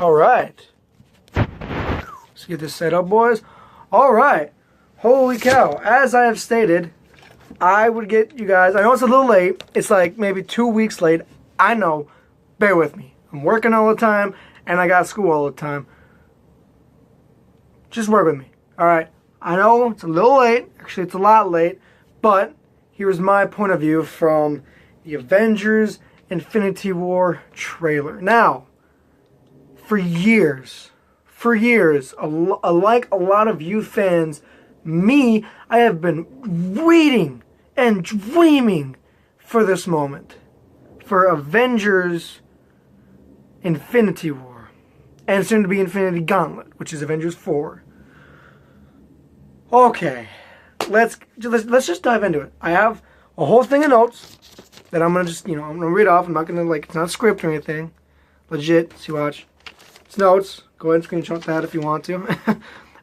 Alright. Let's get this set up, boys. Alright. Holy cow. As I have stated, I would get you guys... I know it's a little late. It's like maybe 2 weeks late. I know. Bear with me. I'm working all the time, and I got school all the time. Just work with me. Alright. I know it's a little late. Actually, it's a lot late. But here's my point of view from the Avengers Infinity War trailer. Now, for years, like a lot of you fans, I have been waiting and dreaming for this moment. For Avengers Infinity War. And soon to be Infinity Gauntlet, which is Avengers 4. Okay, let's just dive into it. I have a whole thing of notes that I'm gonna just, I'm gonna read off. I'm not gonna, it's not a script or anything. Legit, see, watch. It's notes. Go ahead and screenshot that if you want to.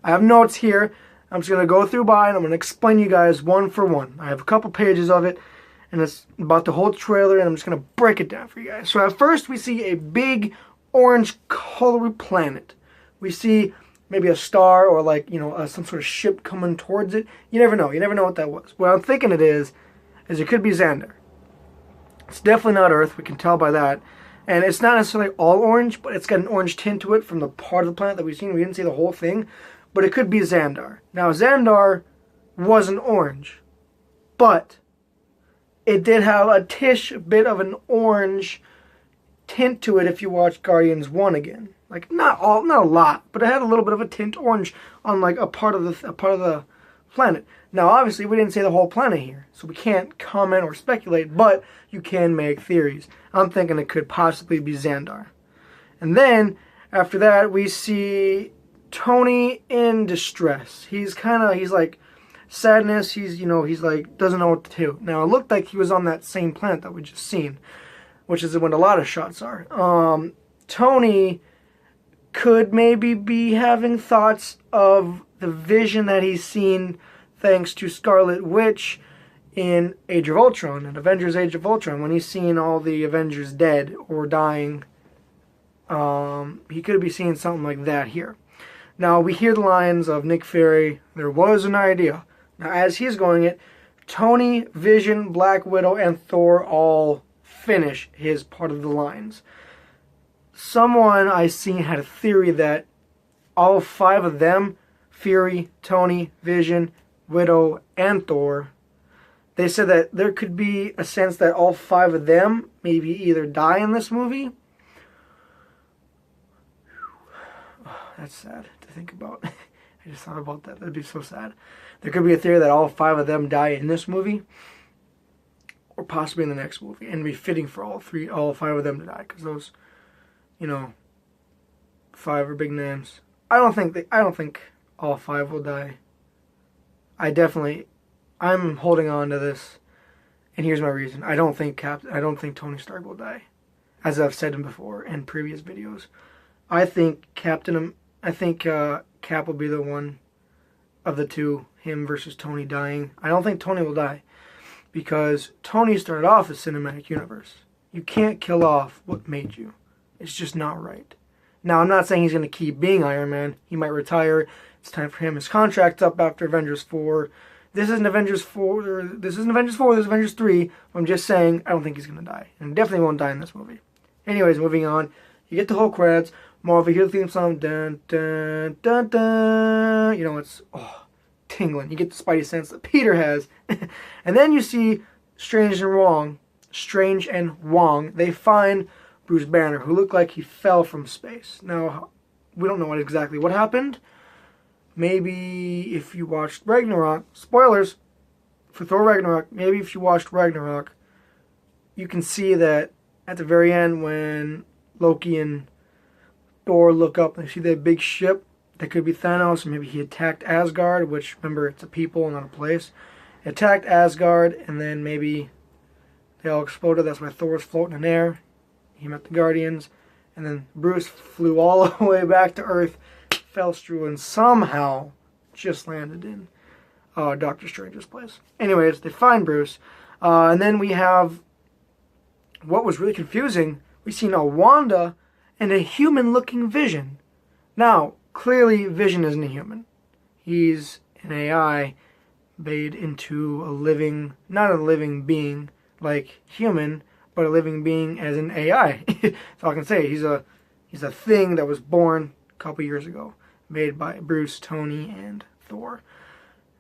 I have notes here. I'm just gonna go through by and I'm gonna explain you guys one for one. I have a couple pages of it, and it's about the whole trailer, and I'm just gonna break it down for you guys. So at first, we see a big orange colored planet. We see maybe a star or some sort of ship coming towards it. You never know. You never know what that was. What I'm thinking it is it could be Xandar. It's definitely not Earth. We can tell by that. And it's not necessarily all orange, but it's got an orange tint to it from the part of the planet that we've seen. We didn't see the whole thing, but it could be Xandar. Now, Xandar wasn't orange, but it did have a bit of an orange tint to it if you watch Guardians 1 again. Like, not a lot, but it had a little bit of a tint orange on like a part of the planet. Now, obviously, we didn't see the whole planet here, so we can't comment or speculate, but you can make theories. I'm thinking it could possibly be Xandar. And then, after that, we see Tony in distress. He's like, sadness, he's like, doesn't know what to do. Now, it looked like he was on that same planet that we just seen, which is when a lot of shots are. Tony could maybe be having thoughts of the vision that he's seen thanks to Scarlet Witch in Age of Ultron, in Avengers Age of Ultron, when he's seen all the Avengers dead or dying. He could be seeing something like that here. Now, we hear the lines of Nick Fury, there was an idea. Now, as he's going it, Tony, Vision, Black Widow, and Thor all finish his part of the lines. Someone I seen had a theory that all 5 of them, Fury, Tony, Vision, Widow, and Thor, they said that there could be a sense that all 5 of them maybe either die in this movie. Oh, that's sad to think about. I just thought about that. That'd be so sad. There could be a theory that all 5 of them die in this movie, or possibly in the next movie, and it'd be fitting for all 5 of them to die, because those, 5 are big names. I don't think all 5 will die. I'm holding on to this, and here's my reason. I don't think Tony Stark will die, as I've said before in previous videos. I think Cap will be the one of the two, him versus Tony dying. I don't think Tony will die, because Tony started off as cinematic universe. You can't kill off what made you. It's just not right. Now, I'm not saying he's going to keep being Iron Man. He might retire. It's time for him. His contract's up after Avengers 4. This isn't Avengers 4. This isn't Avengers 4. This is Avengers 3. I'm just saying I don't think he's going to die. And definitely won't die in this movie. Anyways, moving on. You get the whole credits. Marvel, you hear the theme song. Dun, dun, dun, dun. It's tingling. You get the spidey sense that Peter has. And then you see Strange and Wong. They find Bruce Banner, who looked like he fell from space. Now, we don't know exactly what happened. Maybe if you watched Ragnarok, spoilers for Thor Ragnarok, maybe if you watched Ragnarok, you can see that at the very end when Loki and Thor look up and they see that big ship, that could be Thanos, or maybe he attacked Asgard, which, remember, it's a people, not a place. He attacked Asgard, and then maybe they all exploded. That's why Thor was floating in air. He met the Guardians, and then Bruce flew all the way back to Earth, fell through, and somehow just landed in Doctor Strange's place. Anyways, they find Bruce, and then we have what was really confusing. We see now Wanda and a human-looking Vision. Now, clearly Vision isn't a human. He's an AI made into a living, not a living being like human, but a living being as an AI. That's all I can say. He's a thing that was born a couple years ago, made by Bruce, Tony, and Thor.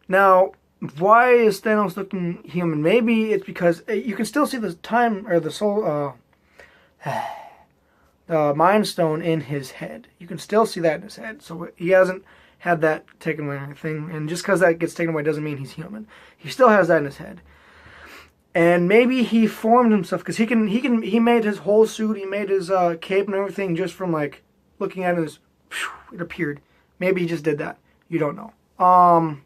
Now, why is Thanos looking human? Maybe it's because you can still see the time or the soul, the Mind Stone in his head. You can still see that in his head. So he hasn't had that taken away or anything. And just because that gets taken away doesn't mean he's human. He still has that in his head. And maybe he formed himself because he made his whole suit, he made his cape and everything just from like looking at it. It appeared. Maybe he just did that. You don't know.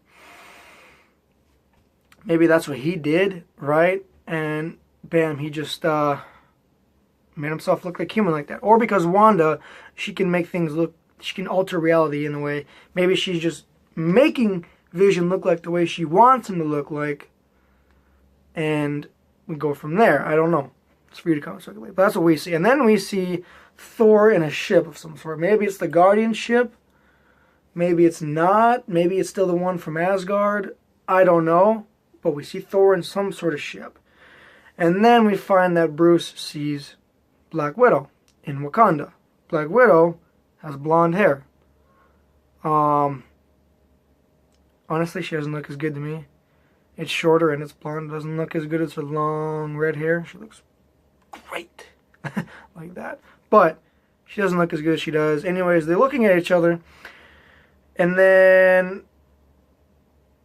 Maybe that's what he did, right? And bam, he just made himself look like human like that. Or because Wanda, she can make things look, she can alter reality in a way. Maybe she's just making Vision look like the way she wants him to look like. And we go from there. I don't know. It's for you to comment speculate. But that's what we see. And then we see Thor in a ship of some sort. Maybe it's the Guardian ship. Maybe it's not. Maybe it's still the one from Asgard. I don't know. But we see Thor in some sort of ship. And then we find that Bruce sees Black Widow in Wakanda. Black Widow has blonde hair. Honestly, she doesn't look as good to me. It's shorter and it's blonde. It doesn't look as good as her long red hair. She looks great. Like that. But she doesn't look as good as she does. Anyways, they're looking at each other. And then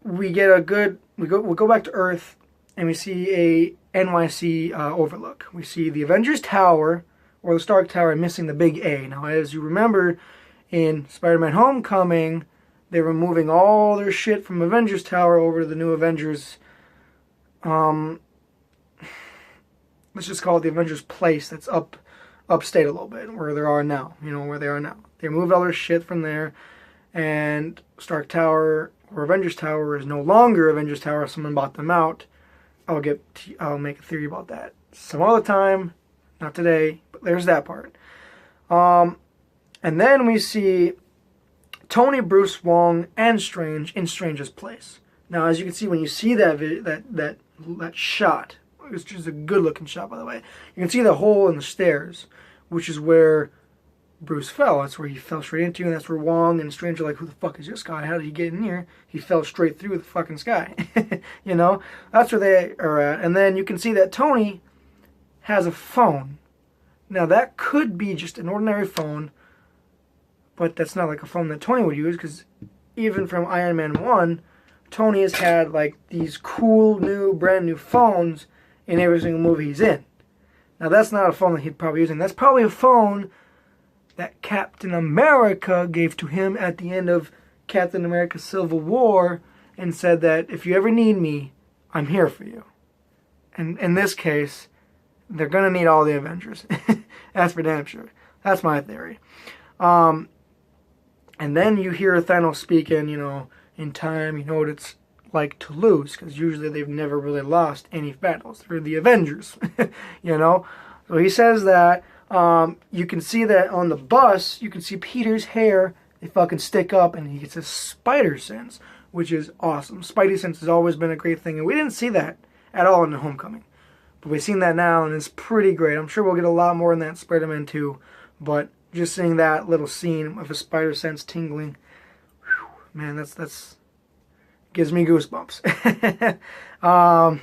we get a good... We go back to Earth and we see a NYC overlook. We see the Avengers Tower, or the Stark Tower, missing the big A. Now, as you remember, in Spider-Man Homecoming, they were moving all their shit from Avengers Tower over to the new Avengers. Let's just call it the Avengers Place. That's upstate a little bit, where they are now. You know, where they are now. They moved all their shit from there, and Stark Tower, or Avengers Tower, is no longer Avengers Tower. Someone bought them out. I'll make a theory about that some other time, not today. But there's that part. And then we see Tony, Bruce, Wong, and Strange in Strange's place. Now, as you can see, when you see that shot, it's just a good-looking shot, by the way. You can see the hole in the stairs, which is where Bruce fell. That's where he fell straight into, and that's where Wong and Strange are like, who the fuck is this guy? How did he get in here? He fell straight through the fucking sky. You know? That's where they are at. And then you can see that Tony has a phone. Now, that could be just an ordinary phone, but that's not like a phone that Tony would use, because even from Iron Man 1, Tony has had like these cool, new, brand new phones in every single movie he's in. Now, that's not a phone that he'd probably use. That's probably a phone that Captain America gave to him at the end of Captain America Civil War and said that if you ever need me, I'm here for you. And in this case, they're going to need all the Avengers. That's for damn sure. That's my theory. And then you hear Thanos speaking, you know, in time, you know what it's like to lose, because usually they've never really lost any battles. They're the Avengers, you know. So he says that. You can see that on the bus, you can see Peter's hair, they fucking stick up, and he gets a spider sense, which is awesome. Spidey sense has always been a great thing, and we didn't see that at all in the Homecoming. But we've seen that now, and it's pretty great. I'm sure we'll get a lot more in that Spider-Man 2, but just seeing that little scene of a spider sense tingling, whew, man, that's gives me goosebumps.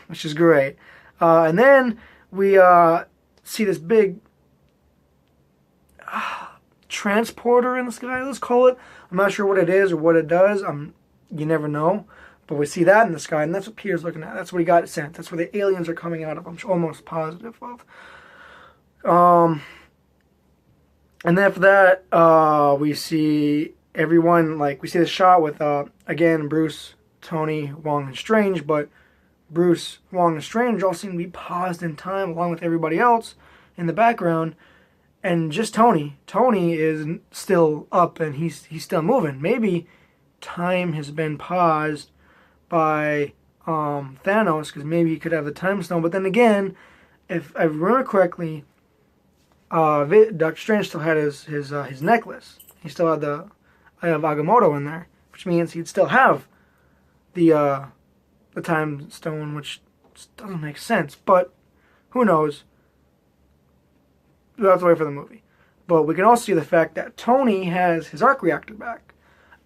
Which is great. And then we see this big transporter in the sky, let's call it. I'm not sure what it is or what it does. You never know. But we see that in the sky, and that's what Peter's looking at. That's what he got sent. That's where the aliens are coming out of. I'm almost positive of. And then after that, we see everyone, like, we see the shot with, again, Bruce, Tony, Wong, and Strange, but Bruce, Wong, and Strange all seem to be paused in time along with everybody else in the background, and just Tony. Tony is still up, and he's still moving. Maybe time has been paused by Thanos, because maybe he could have the time stone, but then again, if I remember correctly, Doctor Strange still had his necklace. He still had the Eye of Agamotto in there, which means he'd still have the time stone, which doesn't make sense. But who knows? We'll have to wait for the movie. But we can also see the fact that Tony has his arc reactor back.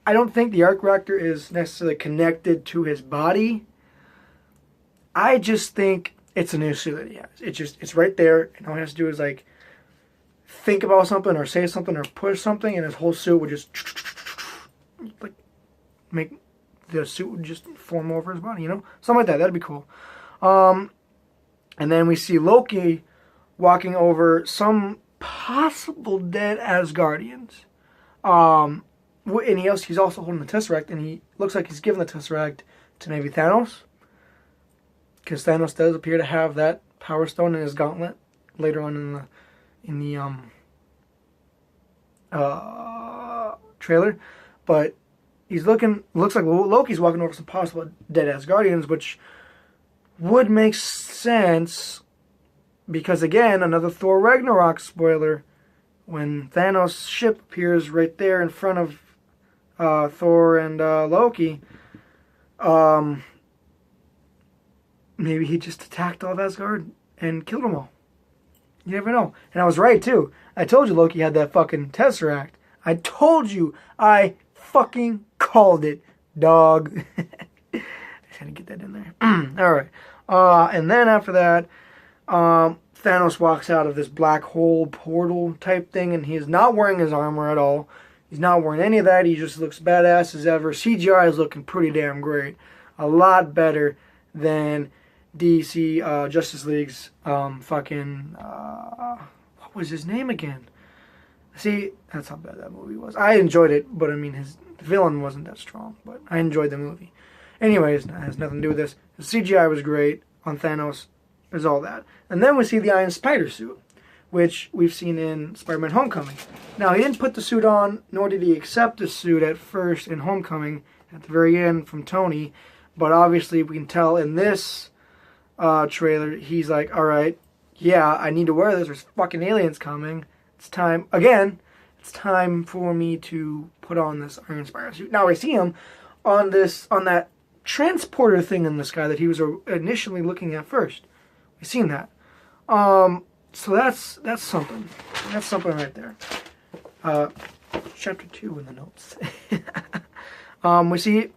I don't think the arc reactor is necessarily connected to his body. I just think it's a new suit that he has. It's right there, and all he has to do is like think about something or say something or push something, and his whole suit would just like make the suit would just form over his body, something like that. That'd be cool. And then we see Loki walking over some possible dead Asgardians. And he's also holding the Tesseract, and he looks like he's giving the Tesseract to maybe Thanos, because Thanos does appear to have that Power Stone in his gauntlet later on in the trailer. But looks like Loki's walking over some possible dead Asgardians, which would make sense because, again, another Thor Ragnarok spoiler, when Thanos' ship appears right there in front of Thor and Loki, maybe he just attacked all of Asgard and killed them all. You never know. And I was right, too. I told you Loki had that fucking Tesseract. I told you. I fucking called it, dog. I had to get that in there. Alright. And then after that, Thanos walks out of this black hole portal type thing, and he is not wearing his armor at all. He's not wearing any of that. He just looks badass as ever. CGI is looking pretty damn great. A lot better than DC Justice League's what was his name again? See, that's how bad that movie was. I enjoyed it, but I mean, his villain wasn't that strong, but I enjoyed the movie. Anyways, it has nothing to do with this. The CGI was great on Thanos. There's all that. And then we see the Iron Spider suit, which we've seen in Spider-Man Homecoming. Now, he didn't put the suit on, nor did he accept the suit at first in Homecoming, at the very end from Tony. But obviously, we can tell in this trailer, he's like, alright, yeah, I need to wear this. There's fucking aliens coming. It's time, again, it's time for me to put on this Iron Spider suit. Now, I see him on that transporter thing in the sky that he was initially looking at first. We've seen that. So that's something. That's something right there. Chapter 2 in the notes. We see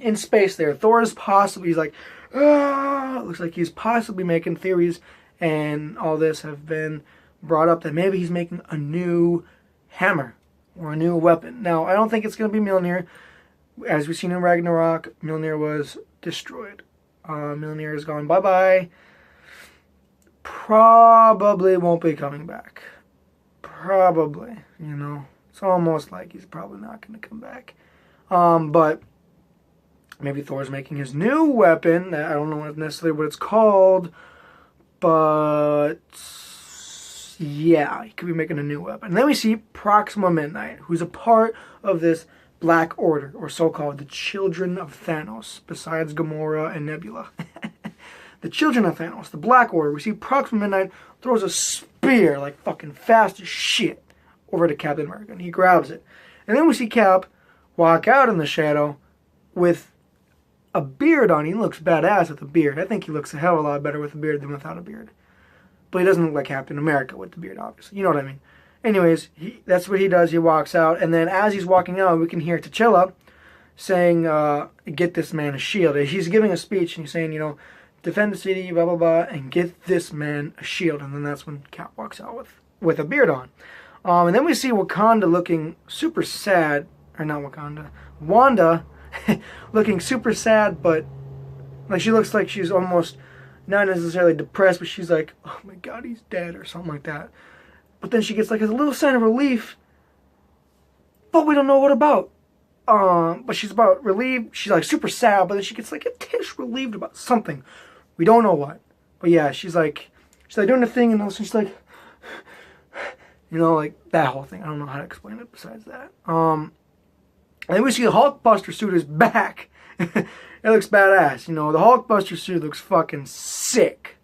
in space there, Thor is possibly, he's like, looks like he's possibly making theories, and all this have been brought up that maybe he's making a new hammer or a new weapon. Now, I don't think it's going to be Mjolnir. As we've seen in Ragnarok, Mjolnir was destroyed. Mjolnir has gone bye-bye. Probably won't be coming back. Probably, It's almost like he's probably not going to come back. But maybe Thor's making his new weapon. I don't know necessarily what it's called. But yeah, he could be making a new weapon. And then we see Proxima Midnight, who's a part of this Black Order, or so-called the Children of Thanos, besides Gamora and Nebula. The Children of Thanos, the Black Order. We see Proxima Midnight throws a spear, like fucking fast as shit, over to Captain America, and he grabs it. And then we see Cap walk out in the shadow with a beard on. He looks badass with a beard. I think he looks a hell of a lot better with a beard than without a beard. But he doesn't look like Captain America with the beard, obviously. You know what I mean? Anyways, that's what he does. He walks out, and then as he's walking out, we can hear T'Challa saying, get this man a shield. He's giving a speech, and he's saying, defend the city, blah, blah, blah, and get this man a shield. And then that's when Cap walks out with a beard on. And then we see Wakanda looking super sad. Or not Wakanda. Wanda looking super sad, but like she looks like she's almost not necessarily depressed, but she's like, oh my god, he's dead, or something like that. But then she gets like a little sign of relief, but we don't know what about. But she's about relieved. She's like super sad, but then she gets like a tish relieved about something. We don't know what. But yeah, she's like doing the thing, and all of a sudden she's like, like that whole thing. I don't know how to explain it besides that. And then we see the Hulkbuster suit is back. It looks badass. The Hulkbuster suit looks fucking sick.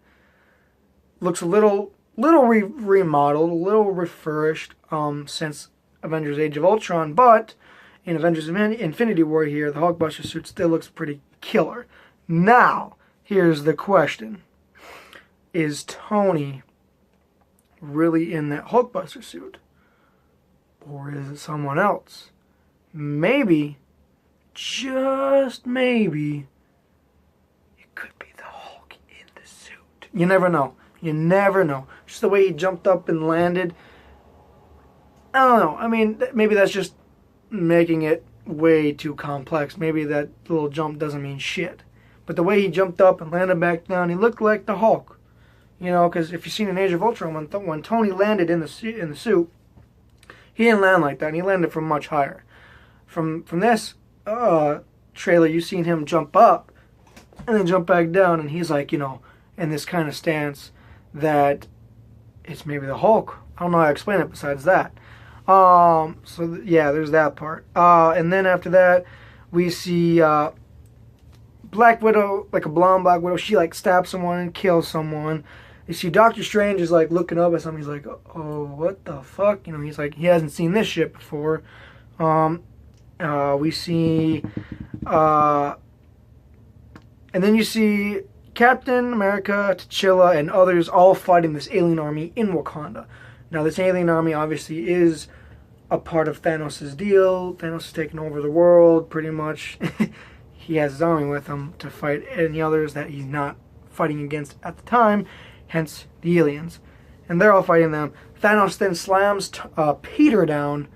Looks a little little remodeled, a little refurbished since Avengers Age of Ultron, but in Avengers Infinity War here, the Hulkbuster suit still looks pretty killer. Now, here's the question. Is Tony really in that Hulkbuster suit? Or is it someone else? Maybe, just maybe, it could be the Hulk in the suit. You never know. You never know. Just the way he jumped up and landed. I don't know. I mean, maybe that's just making it way too complex. Maybe that little jump doesn't mean shit. But the way he jumped up and landed back down, he looked like the Hulk. You know, because if you've seen in Age of Ultron, when Tony landed in the suit, he didn't land like that. And he landed from much higher. From this trailer, you've seen him jump up and then jump back down, and he's like, you know, in this kind of stance that it's maybe the Hulk. I don't know how to explain it besides that. Yeah, there's that part. And then after that, we see Black Widow, like a blonde Black Widow. She like stabs someone and kills someone. You see Doctor Strange is like looking up at something. He's like, oh, what the fuck? You know, he's like, he hasn't seen this shit before. We see, and then you see Captain America, T'Challa, and others all fighting this alien army in Wakanda. Now, this alien army obviously is a part of Thanos' deal. Thanos is taking over the world, pretty much. He has his army with him to fight any others that he's not fighting against at the time, hence the aliens. And they're all fighting them. Thanos then slams Peter down,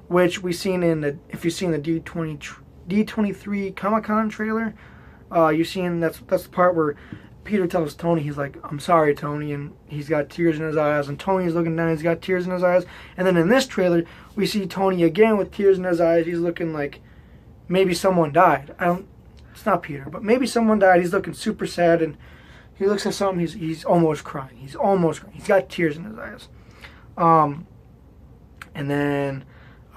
which we've seen in the, if you've seen the D23 Comic-Con trailer, you've seen that's the part where Peter tells Tony, he's like, I'm sorry, Tony, and he's got tears in his eyes, and Tony's looking down, he's got tears in his eyes, and then in this trailer, we see Tony again with tears in his eyes. He's looking like maybe someone died. It's not Peter, but maybe someone died. He's looking super sad, and he looks at something, he's almost crying. He's got tears in his eyes. And then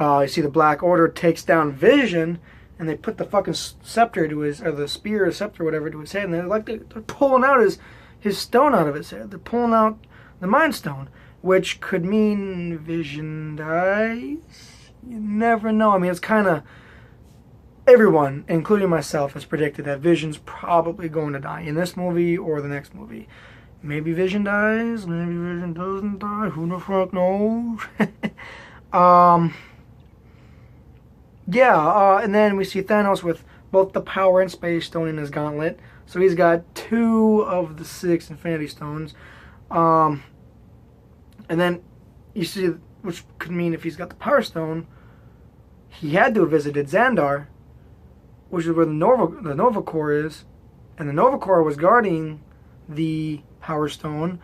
you see the Black Order takes down Vision, and they put the fucking scepter to his, or the spear or scepter, whatever, to his head, and they're pulling out his stone out of his head. They're pulling out the Mind Stone, which could mean Vision dies. You never know. I mean, it's kind of, everyone, including myself, has predicted that Vision's probably going to die in this movie or the next movie. Maybe Vision dies, maybe Vision doesn't die, who the fuck knows? Yeah, and then we see Thanos with both the Power and Space Stone in his gauntlet. So he's got 2 of the 6 Infinity Stones. And then you see, which could mean if he's got the Power Stone, he had to have visited Xandar, which is where the Nova Corps is. And the Nova Corps was guarding the Power Stone,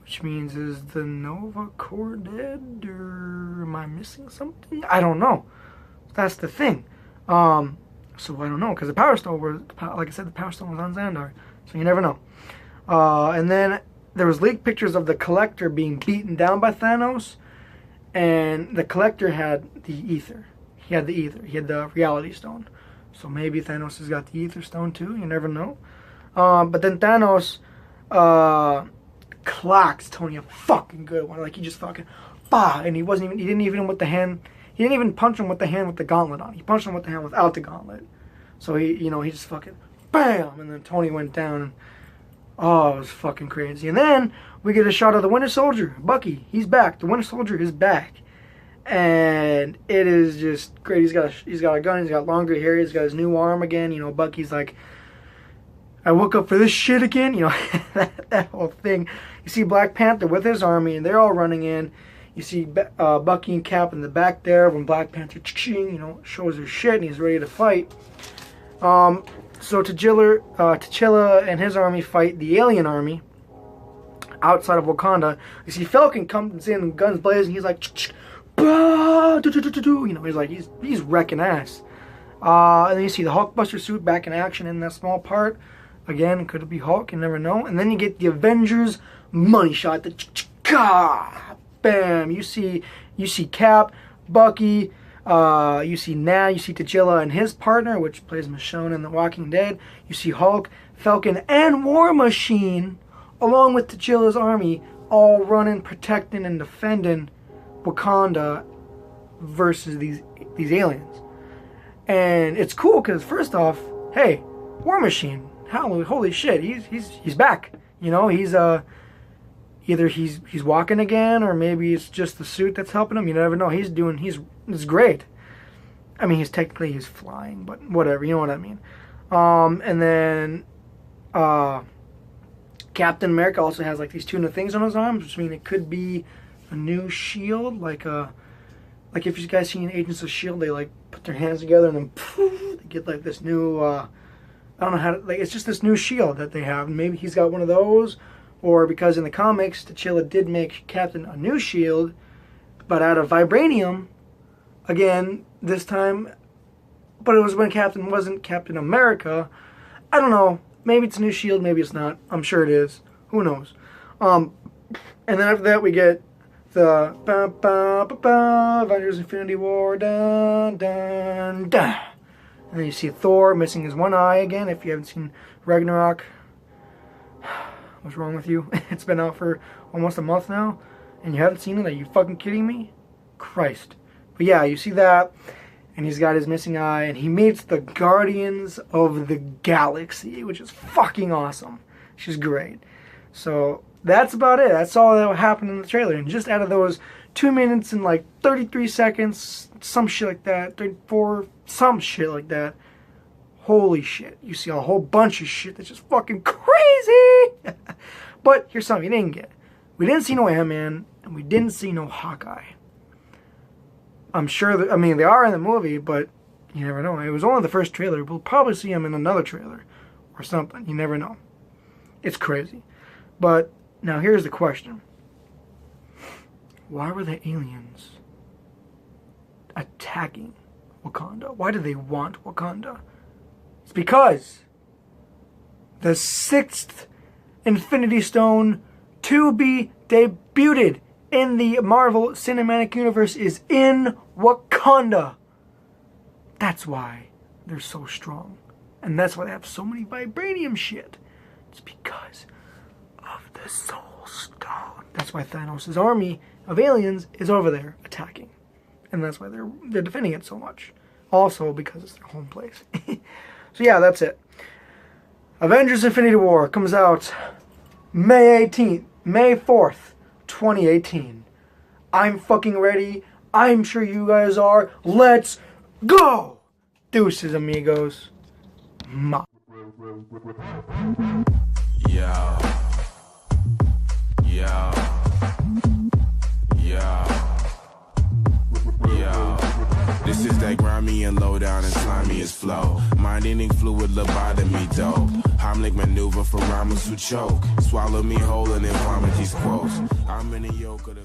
which means, is the Nova Corps dead? Or am I missing something? I don't know. That's the thing. So I don't know, because the Power Stone was, like I said, the Power Stone was on Xandar, so you never know. And then there was leaked pictures of the Collector being beaten down by Thanos, and the Collector had the Ether. He had the Ether. He had the Reality Stone. So maybe Thanos has got the Ether Stone too. You never know. But then Thanos clocks Tony a fucking good one. Like, he just fucking, bah, and he didn't even with the hand. He didn't even punch him with the hand with the gauntlet on. He punched him with the hand without the gauntlet. So he just fucking bam, and then Tony went down. And, oh, it was fucking crazy. And then we get a shot of the Winter Soldier, Bucky. He's back. The Winter Soldier is back, and it is just great. He's got a gun. He's got longer hair. He's got his new arm again. You know, Bucky's like, I woke up for this shit again. You know, that whole thing. You see Black Panther with his army, and they're all running in. You see Bucky and Cap in the back there when Black Panther, you know, shows her shit and he's ready to fight. So T'Challa and his army fight the alien army outside of Wakanda. You see Falcon comes in, guns blazing. He's like, you know, he's wrecking ass. And then you see the Hulkbuster suit back in action in that small part. Again, could it be Hulk? You never know. And then you get the Avengers money shot. Bam! You see Cap, Bucky, you see Nat, you see T'Challa and his partner, which plays Michonne in The Walking Dead. You see Hulk, Falcon, and War Machine, along with T'Challa's army, all running, protecting, and defending Wakanda versus these aliens. And it's cool because first off, hey, War Machine, holy shit, he's back. You know, he's either he's walking again, or maybe it's just the suit that's helping him. You never know. It's great. I mean, he's flying, but whatever. You know what I mean. And then Captain America also has like these two new things on his arms, which mean it could be a new shield, like if you guys seen Agents of S.H.I.E.L.D., they like put their hands together and then poof, they get like this new I don't know how to, like, it's just this new shield that they have. And maybe he's got one of those, or because in the comics T'Challa did make Captain a new shield, but out of vibranium again this time. But it was when Captain wasn't Captain America. I don't know. Maybe it's a new shield, maybe it's not. I'm sure it is. Who knows? And then after that we get the Avengers Infinity War, dun dun dun. And then you see Thor missing his one eye again. If you haven't seen Ragnarok, what's wrong with you? It's been out for almost a month now, and you haven't seen it? Are you fucking kidding me? Christ. But yeah, you see that. And he's got his missing eye, and he meets the Guardians of the Galaxy, which is fucking awesome. She's great. So that's about it. That's all that happened in the trailer. And just out of those 2 minutes and like 33 seconds, some shit like that, 34, some shit like that, holy shit. You see a whole bunch of shit that's just fucking crazy. But here's something you didn't get. We didn't see no Ant-Man, and we didn't see no Hawkeye. I'm sure that, I mean, they are in the movie, but you never know. It was only the first trailer. We'll probably see them in another trailer or something. You never know. It's crazy. But now here's the question. Why were the aliens attacking Wakanda? Why do they want Wakanda? It's because the 6th Infinity Stone to be debuted in the Marvel Cinematic Universe is in Wakanda. That's why they're so strong. And that's why they have so many vibranium shit. It's because of the Soul Stone. That's why Thanos' army of aliens is over there attacking. And that's why they're defending it so much. Also because it's their home place. So yeah, that's it. Avengers Infinity War comes out May 18th, May 4th. 2018. I'm fucking ready. I'm sure you guys are. Let's go! Deuces, amigos. Yo. This is that grimy and low down and slimy as flow. Mind-eating fluid lobotomy dope. Heimlich maneuver for rhymers who choke. Swallow me whole and then vomit these quotes. I'm in the yoke of the